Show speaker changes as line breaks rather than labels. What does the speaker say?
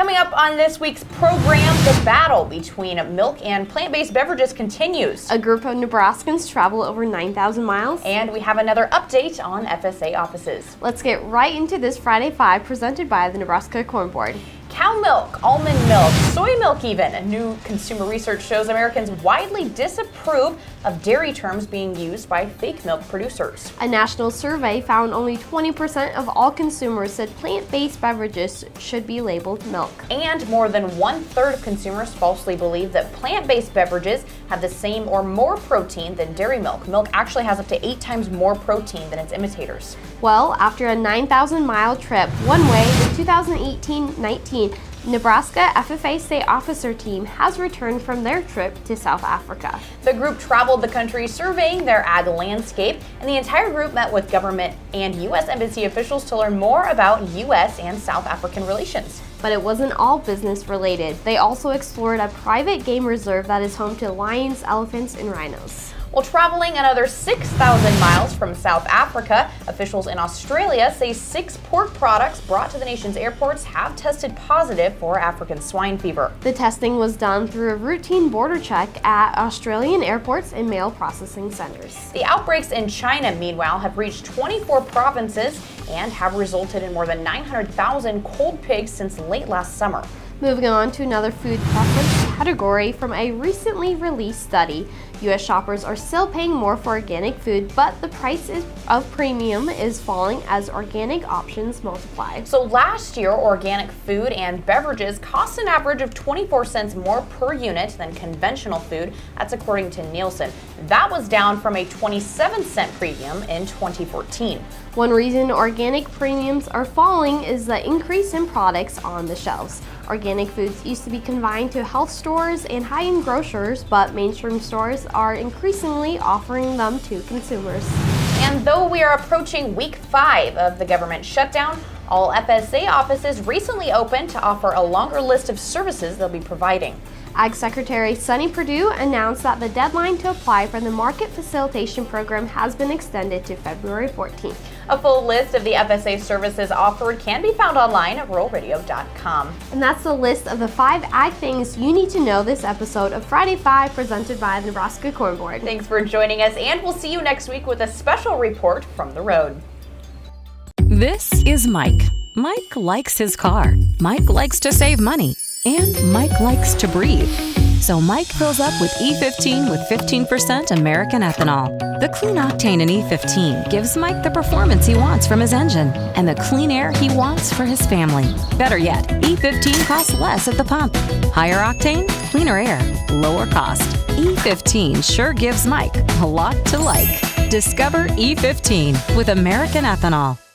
Coming up on this week's program, the battle between milk and plant-based beverages continues.
A group of Nebraskans travel over 9,000 miles.
And we have another update on FSA offices.
Let's get right into this Friday 5 presented by the Nebraska Corn Board.
Cow milk, almond milk, soy milk even. New consumer research shows Americans widely disapprove of dairy terms being used by fake milk producers.
A national survey found only 20% of all consumers said plant-based beverages should be labeled milk.
And more than 1/3 of consumers falsely believe that plant-based beverages have the same or more protein than dairy milk. Milk actually has up to 8 times more protein than its imitators.
Well, after a 9,000-mile trip one way, the 2018-19 Nebraska FFA state officer team has returned from their trip to South Africa.
The group traveled the country surveying their ag landscape, and the entire group met with government and U.S. embassy officials to learn more about U.S. and South African relations.
But it wasn't all business related. They also explored a private game reserve that is home to lions, elephants, and rhinos.
While traveling another 6,000 miles from South Africa, officials in Australia say 6 pork products brought to the nation's airports have tested positive for African swine fever.
The testing was done through a routine border check at Australian airports and mail processing centers.
The outbreaks in China, meanwhile, have reached 24 provinces and have resulted in more than 900,000 cold pigs since late last summer.
Moving on to another food preference category from a recently released study. U.S. shoppers are still paying more for organic food, but the price of premium is falling as organic options multiply.
So last year, organic food and beverages cost an average of 24 cents more per unit than conventional food. That's according to Nielsen. That was down from a 27-cent premium in 2014.
One reason organic premiums are falling is the increase in products on the shelves. Organic foods used to be confined to health stores and high-end grocers, but mainstream stores are increasingly offering them to consumers.
And though we are approaching week 5 of the government shutdown, all FSA offices recently opened to offer a longer list of services they'll be providing.
Ag Secretary Sonny Perdue announced that the deadline to apply for the Market Facilitation Program has been extended to February 14th.
A full list of the FSA services offered can be found online at ruralradio.com.
And that's the list of the 5 ag things you need to know this episode of Friday 5 presented by the Nebraska Corn Board.
Thanks for joining us, and we'll see you next week with a special report from the road.
This is Mike. Mike likes his car. Mike likes to save money. And Mike likes to breathe. So Mike fills up with E15 with 15% American ethanol. The clean octane in E15 gives Mike the performance he wants from his engine and the clean air he wants for his family. Better yet, E15 costs less at the pump. Higher octane, cleaner air, lower cost. E15 sure gives Mike a lot to like. Discover E15 with American ethanol.